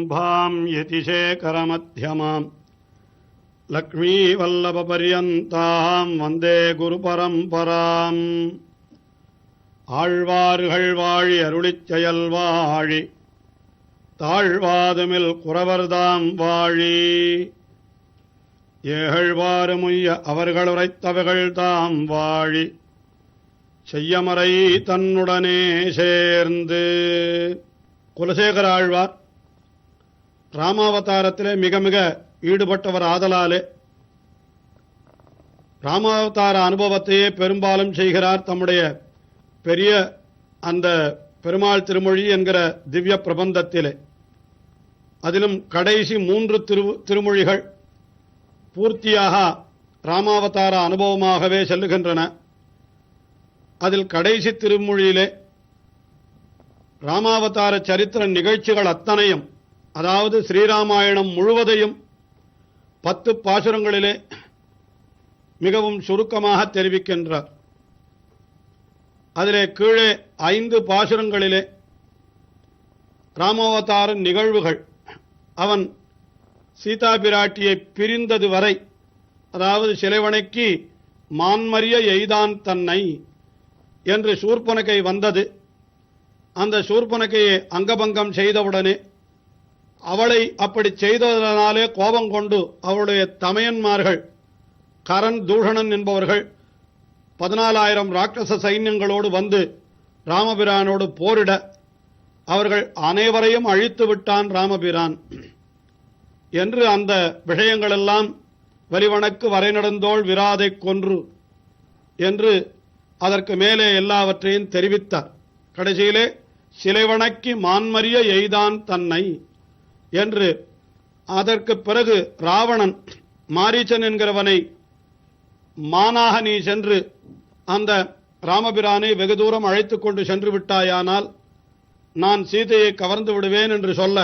सदाशिवसमारम्भां यतिशेखरमध्यमां लक्ष्मीवल्लभपर्यन्तां वन्दे गुरुपरम्पराम् ஆழ்வார்கள் வாழி அருளிச் செயல் வாழி தாழ்வாதுமில் குறவர்தாம் வாழி ஏகழ்வாறுமுய்ய அவர்கள் உரைத்தவர்கள் தாம் வாழி செய்யமறை தன்னுடனே சேர்ந்து. குலசேகர ஆழ்வார் ராமாவதாரத்திலே மிக மிக ஈடுபட்டவர் ஆதலாலே ராமாவதார அனுபவத்தையே பெரும்பாலும் செய்கிறார் தம்முடைய பெரிய அந்த பெருமாள் திருமொழி என்கிற திவ்ய பிரபந்தத்திலே. அதிலும் கடைசி 3 திருமொழிகள் பூர்த்தியாக ராமாவதார அனுபவமாகவே செல்லுகின்றன. அதில் கடைசி திருமொழியிலே ராமாவதார சரித்திர நிகழ்ச்சிகள் அத்தனையும், அதாவது ஸ்ரீராமாயணம் முழுவதையும் 10 பாசுரங்களிலே மிகவும் சுருக்கமாக தெரிவிக்கின்றார். அதிலே கீழே 5 பாசுரங்களிலே ராமாவதார நிகழ்வுகள், அவன் சீதா பிராட்டியை பிரிந்தது வரை, அதாவது சிலைவனைக்கு மான்மறிய எய்தான் தன்னை என்று சூர்பனகை வந்தது. அந்த சூர்பனகையை அங்கபங்கம் செய்தவுடனே அவளை அப்படி செய்ததனாலே கோபம் கொண்டு அவளுடைய தமையன்மார்கள் கரண் தூஷணன் என்பவர்கள் 14,000 ராட்சச சைன்யங்களோடு வந்து ராமபிரானோடு போரிட அவர்கள் அனைவரையும் அழித்து விட்டான் ராமபிரான் என்று அந்த விஷயங்களெல்லாம் வலிவனக்கு வரை நடந்தோள் விராதை கொன்று என்று அதற்கு மேலே எல்லாவற்றையும் தெரிவித்தார். கடைசியிலே சிலைவனக்கு மான்மறிய எய்தான் தன்னை என்று. அதற்கு பிறகு ராவணன் மாரீச்சன் என்கிறவனை மானாக நீ சென்று அந்த ராமபிரானை வெகு தூரம் அழைத்துக் கொண்டு சென்று விட்டாயானால் நான் சீதையை கவர்ந்து விடுவேன் என்று சொல்ல,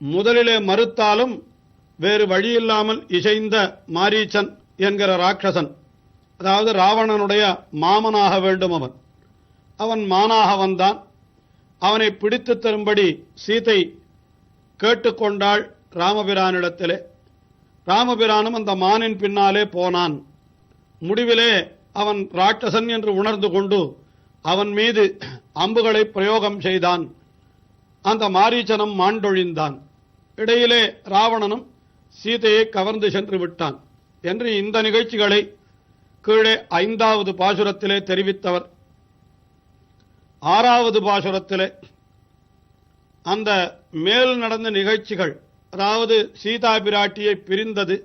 முதலிலே மறுத்தாலும் வேறு வழியில்லாமல் இசைந்த மாரீச்சன் என்கிற ராட்சசன், அதாவது ராவணனுடைய மாமனாக வேண்டும் அவன் மானாக வந்தான். அவனை பிடித்து தரும்படி சீதை கேட்டுக்கொண்டாள் ராமபிரானிடத்திலே. ராமபிரானும் அந்த மானின் பின்னாலே போனான். முடிவிலே அவன் ராட்சசன் என்று உணர்ந்து கொண்டு அவன் மீது அம்புகளை பிரயோகம் செய்தான். அந்த மாரீச்சனம் மாண்டொழிந்தான். இடையிலே ராவணனும் சீதையை கவர்ந்து சென்று விட்டான் என்று இந்த நிகழ்ச்சிகளை கீழே 5வது பாசுரத்திலே தெரிவித்தவர். 6வது பாசுரத்திலே அந்த மேல் நடந்த நிகழ்ச்சிகள், அதாவது சீதா பிராட்டியை பிரிந்தது,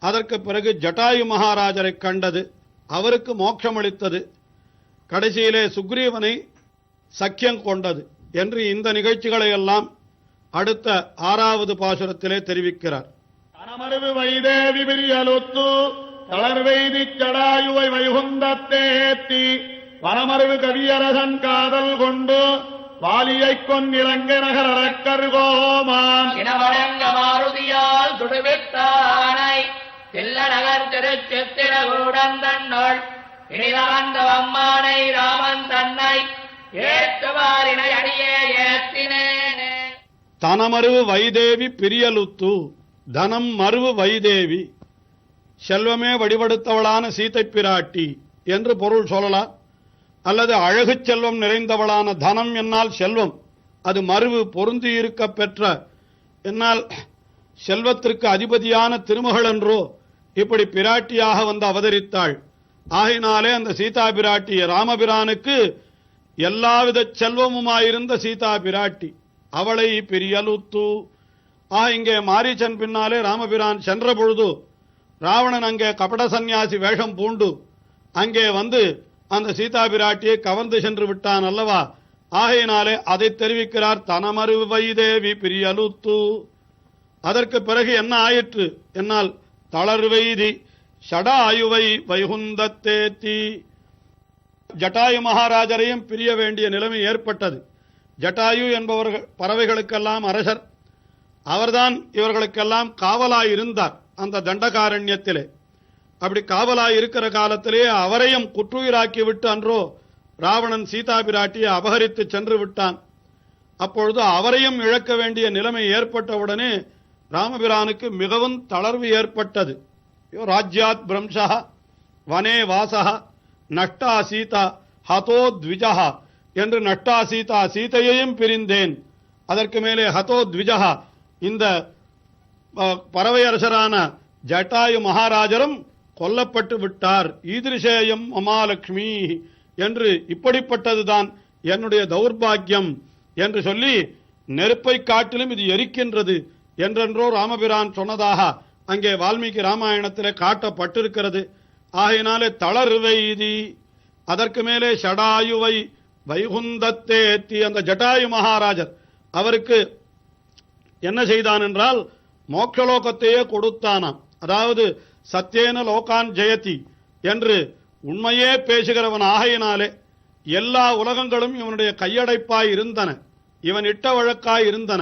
அதற்கு பிறகு ஜட்டாயு மகாராஜரை கண்டது, அவருக்கு மோட்சமளித்தது, கடைசியிலே சுக்ரீவனை சக்கியம் கொண்டது என்று இந்த நிகழ்ச்சிகளை எல்லாம் அடுத்த 6வது பாசுரத்திலே தெரிவிக்கிறார். தனமருவு வைதேவி பிரியலுத்து தளர்வெய்தி ஜடாயுவை வைகுந்தத்தேத்தி வனமருவு கவியரசன் காதல் கொண்டு வாலியைக் கொன்னிலங்க நகர் அரக்கர்கோமான் இனவடங்க மாருதியால் துடுவிட்டானை தில்ல நகர் திருச்சித்திரகூடன் தன்னுள் இனிதவந்த அம்மானை ராமன் தன்னை ஏற்றுவாரினை அடியே ஏத்தினேனே. தனமருவு வைதேவி பிரியலுத்து, தனம் மருவு வைதேவி, செல்வமே வடிவெடுத்தவளான சீதை பிராட்டி என்று பொருள் சொல்லலாம். அல்லது அழகு செல்வம் நிறைந்தவளான தனம் என்னால் செல்வம், அது மருவு பொருந்தி இருக்க பெற்ற என்னால் செல்வத்திற்கு அதிபதியான திருமகள் என்றோ இப்படி பிராட்டியாக வந்து அவதரித்தாள். ஆகினாலே அந்த சீதா பிராட்டி ராமபிரானுக்கு எல்லாவித செல்வமுமாயிருந்த சீதா பிராட்டி, அவளை பிரியலுத்து. இங்கே மாரீச்சன் பின்னாலே ராமபிரான் சென்ற பொழுது ராவணன் அங்கே கபட சந்நியாசி வேஷம் பூண்டு அங்கே வந்து அந்த சீதா பிராட்டியை கவர்ந்து சென்று விட்டான் அல்லவா. ஆகையினாலே அதை தெரிவிக்கிறார். தனமரு வைதேவி பிரியலுத்து. அதற்கு பிறகு என்ன ஆயிற்று என்னால் தளர்வெய்தி ஷடாயுவை வைகுந்தத்தேத்தி, ஜட்டாயு மகாராஜரையும் பிரிய வேண்டிய நிலைமை ஏற்பட்டது. ஜட்டாயு என்பவர்கள் பறவைகளுக்கெல்லாம் அரசர், அவர்தான் இவர்களுக்கெல்லாம் காவலாயிருந்தார் அந்த தண்டகாரண்யத்திலே. அப்படி காவலாய் இருக்கிற காலத்திலே அவரையும் குற்றுயிராக்கி விட்டு அன்றோ ராவணன் சீதா பிராட்டியை அபகரித்து சென்று விட்டான். அப்பொழுது அவரையும் இழக்க வேண்டிய நிலைமை ஏற்பட்டவுடனே ராமபிரானுக்கு மிகவும் தளர்வு ஏற்பட்டது. ராஜ்யாத் பிரம்சா வனே வாசா நஷ்டா சீதா ஹதோ த்விஜா என்று நஷ்டா சீதா சீதையையும் பிரிந்தேன். அதற்கு மேலே ஹதோ த்விஜா இந்த பறவையரசரான ஜட்டாயு மகாராஜரும் கொல்லப்பட்டு விட்டார். ஈதிருஷேயம் மமாலட்சுமி என்று இப்படிப்பட்டதுதான் என்னுடைய தௌர்பாகியம் என்று சொல்லி நெருப்பை காட்டிலும் இது எரிக்கின்றது என்றென்றோ ராமபிரான் சொன்னதாக அங்கே வால்மீகி ராமாயணத்திலே காட்டப்பட்டிருக்கிறது. ஆகையினாலே தளர்வெய்தி அதற்கு மேலே ஷடாயுவை வைகுந்தத்தேத்தி அந்த ஜட்டாயு மகாராஜர் அவருக்கு என்ன செய்தான் என்றால் மோட்சலோகத்தையே கொடுத்தானாம். அதாவது சத்தியேன லோகான் ஜெயதி என்று உண்மையே பேசுகிறவன் ஆகையினாலே எல்லா உலகங்களும் இவனுடைய கையடைப்பாய் இருந்தன, இவன் இட்ட வழக்காய் இருந்தன.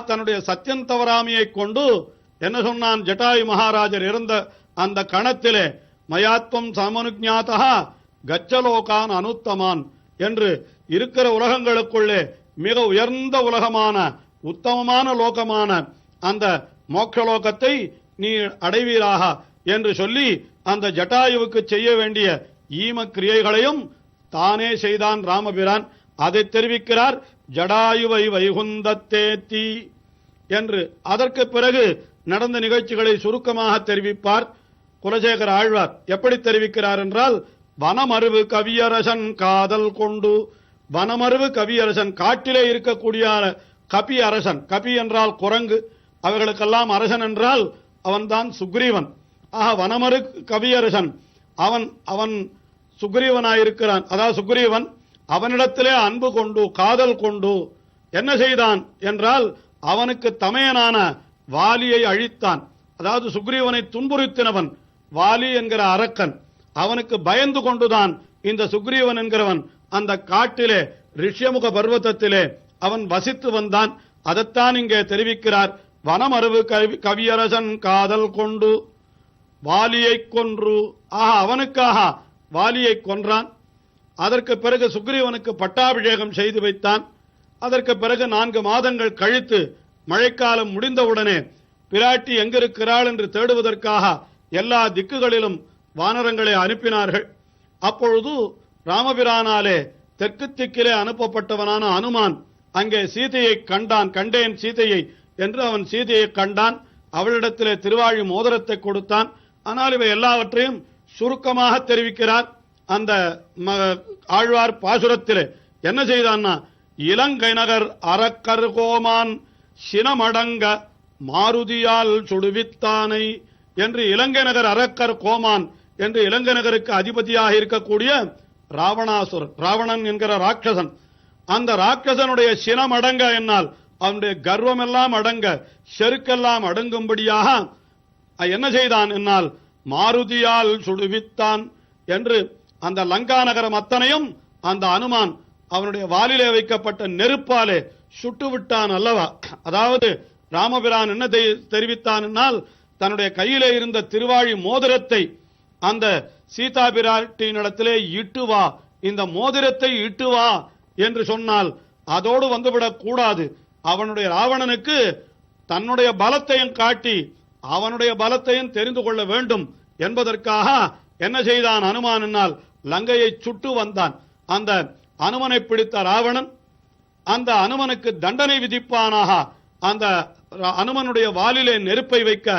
தன்னுடைய சத்தியம் தவறாமையை கொண்டு என்ன சொன்னான்? ஜட்டாயு மகாராஜர் இருந்த அந்த கணத்திலே மயாத்வம் சமனுஜாதா கச்சலோகான் அனுத்தமான் என்று இருக்கிற உலகங்களுக்குள்ளே மிக உயர்ந்த உலகமான உத்தமமான லோகமான அந்த மோட்சலோகத்தை நீ அடைவீராக என்று சொல்லி அந்த ஜட்டாயுவுக்கு செய்ய வேண்டிய ஈம கிரியைகளையும் தானே செய்தான் ராமபிரான். அதை தெரிவிக்கிறார் ஜடாயுவை வைகுந்தத்தேத்தி என்று. அதற்கு பிறகு நடந்த நிகழ்ச்சிகளை சுருக்கமாக தெரிவிப்பார் குலசேகர ஆழ்வார். எப்படி தெரிவிக்கிறார் என்றால், வனமருவு கவியரசன் காதல் கொண்டு, வனமருவு கவியரசன் காட்டிலே இருக்கக்கூடிய கபி அரசன், கபி என்றால் குரங்கு, அவர்களுக்கெல்லாம் அரசன் என்றால் அவன்தான் சுக்ரீவன். வனமரு கவியரசன் அவன் சுக்ரீவனாயிருக்கிறான். அதாவது சுக்ரீவன் அவனிடத்திலே அன்பு கொண்டு காதல் கொண்டு என்ன செய்தான் என்றால் அவனுக்கு தமையனான வாலியை அழித்தான். அதாவது சுக்ரீவனை துன்புறுத்தினவன் வாலி என்கிற அரக்கன். அவனுக்கு பயந்து கொண்டுதான் இந்த சுக்ரீவன் என்கிறவன் அந்த காட்டிலே ரிஷ்யமுக பர்வதத்திலே அவன் வசித்து வந்தான். அதைத்தான் இங்கே தெரிவிக்கிறார். வனமருவு கவியரசன் காதல் கொண்டு வாலியை கொன்று. அவனுக்காக வாலியை கொன்றான். அதற்கு பிறகு சுக்ரீவனுக்கு பட்டாபிஷேகம் செய்து வைத்தான். அதற்கு பிறகு 4 மாதங்கள் கழித்து மழைக்காலம் முடிந்தவுடனே பிராட்டி எங்கிருக்கிறாள் என்று தேடுவதற்காக எல்லா திக்குகளிலும் வானரங்களை அனுப்பினார்கள். அப்பொழுது ராமபிரானாலே தெற்கு திக்கிலே அனுப்பப்பட்டவனான அனுமான் அங்கே சீதையை கண்டான். கண்டேன் சீதையை என்று அவன் சீதையை கண்டான். அவளிடத்திலே திருவாழி மோதிரத்தை கொடுத்தான். ஆனால் இவை எல்லாவற்றையும் சுருக்கமாக தெரிவிக்கிறார் அந்த ஆழ்வார் பாசுரத்திலே. என்ன செய்தான்னா, இலங்கை நகர் அரக்கர் கோமான் சினமடங்க மாருதியால் சுடுவித்தானை என்று இலங்கை நகர் அரக்கர் கோமான் என்று இலங்கை நகருக்கு அதிபதியாக இருக்கக்கூடிய ராவணாசுரன், ராவணன் என்கிற ராட்சசன், அந்த ராட்சசனுடைய சினமடங்க என்னால் அவனுடைய கர்வம் எல்லாம் அடங்க, செருக்கெல்லாம் அடங்கும்படியாக என்ன செய்தான் என்னால் மாருதியால் சுடுவித்தான் என்று அந்த லங்கா நகரம் அத்தனையும் அந்த அனுமான் அவனுடைய வாலிலே வைக்கப்பட்ட நெருப்பாலே சுட்டுவிட்டான் அல்லவா. அதாவது ராமபிரான் என்ன தெரிவித்தான் என்னால், தன்னுடைய கையிலே இருந்த திருவாழி மோதிரத்தை அந்த சீதா பிராட்டியினிடத்திலே இட்டு வா, இந்த மோதிரத்தை இட்டு வா என்று சொன்னால் அதோடு வந்துவிடக் கூடாது. அவனுடைய ராவணனுக்கு தன்னுடைய பலத்தையும் காட்டி அவனுடைய பலத்தையும் தெரிந்து கொள்ள வேண்டும் என்பதற்காக என்ன செய்தான் அனுமான் என்னால், லங்கையை சுட்டு வந்தான். அந்த அனுமனை பிடித்த ராவணன் அந்த அனுமனுக்கு தண்டனை விதிப்பானாக அந்த அனுமனுடைய வாலிலே நெருப்பை வைக்க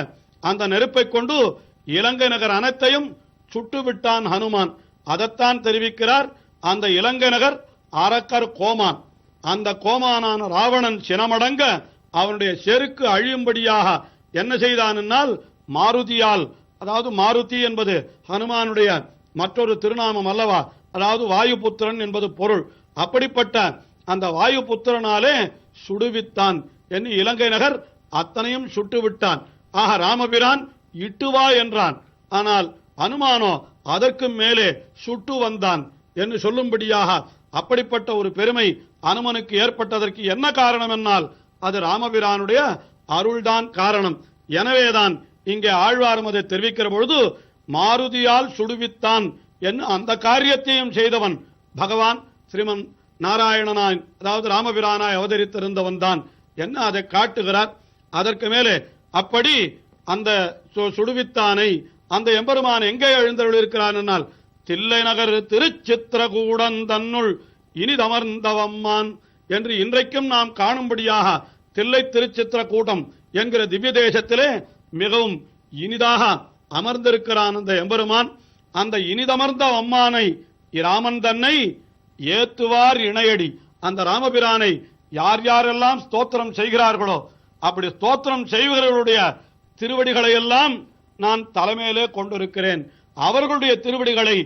அந்த நெருப்பை கொண்டு இலங்கை நகர் அனைத்தையும் சுட்டுவிட்டான் ஹனுமான். அதைத்தான் தெரிவிக்கிறார். அந்த இலங்கை நகர் அரக்கர் கோமான், அந்த கோமானான ராவணன் சினமடங்க அவனுடைய செருக்கு அழியும்படியாக என்ன செய்தான் என்னால் மாருதியால், அதாவது மாருதி என்பது ஹனுமானுடைய மற்றொரு திருநாமம் அல்லவா, அதாவது வாயுபுத்திரன் என்பது பொருள். அப்படிப்பட்ட அந்த வாயுபுத்திரனாலே சுடுவித்தான் என்று இலங்கை நகர் அத்தனையும் சுட்டுவிட்டான். ராமபிரான் இட்டுவா என்றான். ஆனால் அனுமானோ அதற்கு மேலே சுட்டு வந்தான் என்று சொல்லும்படியாக அப்படிப்பட்ட ஒரு பெருமை அனுமனுக்கு ஏற்பட்டதற்கு என்ன காரணம் என்னால் அது ராமபிரானுடைய அருள்தான் காரணம். எனவேதான் இங்கே ஆழ்வாரும் அதை தெரிவிக்கிற பொழுது மாருதியால் சுடுவித்தான் என்று அந்த காரியத்தையும் செய்தவன் பகவான் ஸ்ரீமன் நாராயணனாய் அதாவது ராமபிரானாய் அவதரித்திருந்தவன் தான் என்ன அதை காட்டுகிறார். அதற்கு மேலே அப்படி அந்த சுடுவித்தானை அந்த எம்பெருமான் எங்கே எழுந்தருளிருக்கிறான் என்னால் தில்லை நகர் திருச்சித்திரகூடன் தன்னுள் இனிதமர்ந்தவம்மான் என்று இன்றைக்கும் நாம் காணும்படியாக தில்லை திருச்சித்திரகூடம் என்கிற திவ்ய தேசத்திலே மிகவும் இனிதாக அமர்ந்திருக்கிறான் அந்த எம்பெருமான். அந்த இனிதமர்ந்த அம்மானை ராமன் தன்னை ஏத்துவார் இணையடி. அந்த ராமபிரானை யார் யாரெல்லாம் ஸ்தோத்திரம் செய்கிறார்களோ அப்படி ஸ்தோத்திரம் செய்வர்களுடைய திருவடிகளை எல்லாம் நான் தலைமையிலே கொண்டிருக்கிறேன், அவர்களுடைய திருவடிகளை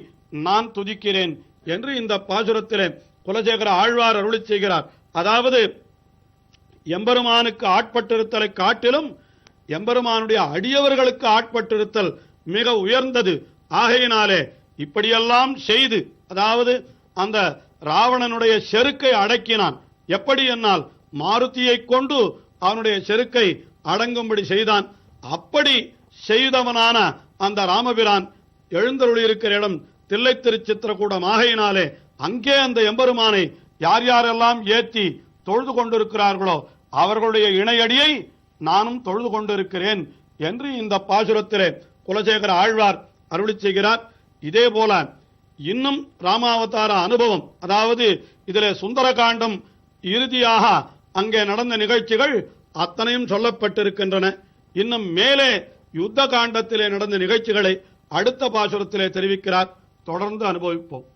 நான் துதிக்கிறேன் என்று இந்த பாசுரத்திலே குலசேகர ஆழ்வார் அருளி செய்கிறார். அதாவது எம்பெருமானுக்கு ஆட்பட்டிருத்தலை காட்டிலும் எம்பெருமானுடைய அடியவர்களுக்கு ஆட்பட்டிருத்தல் மிக உயர்ந்தது. ஆகையினாலே இப்படியெல்லாம் செய்து அதாவது அந்த ராவணனுடைய செருக்கை அடக்கினான். எப்படி என்னால் மாருதியை கொண்டு அவனுடைய செருக்கை அடங்கும்படி செய்தான். அப்படி செய்தவனான அந்த ராமபிரான் எழுந்தருளியிருக்கிற இடம் தில்லை திருச்சித்திரகூடம். ஆகையினாலே அங்கே அந்த எம்பெருமானை யார் யாரெல்லாம் ஏற்றி தொழுது கொண்டிருக்கிறார்களோ அவர்களுடைய இணையடியை நானும் தொழுது கொண்டிருக்கிறேன் என்று இந்த பாசுரத்திலே குலசேகர ஆழ்வார் அருளி செய்கிறார். இதே போல இன்னும் ராமாவதார அனுபவம் அதாவது இதிலே சுந்தரகாண்டம் இறுதியாக அங்கே நடந்த நிகழ்ச்சிகள் அத்தனையும் சொல்லப்பட்டிருக்கின்றன. இன்னும் மேலே யுத்த காண்டத்திலே நடந்த நிகழ்ச்சிகளை அடுத்த பாசுரத்திலே தெரிவிக்கிறார். தொடர்ந்து அனுபவிப்போம்.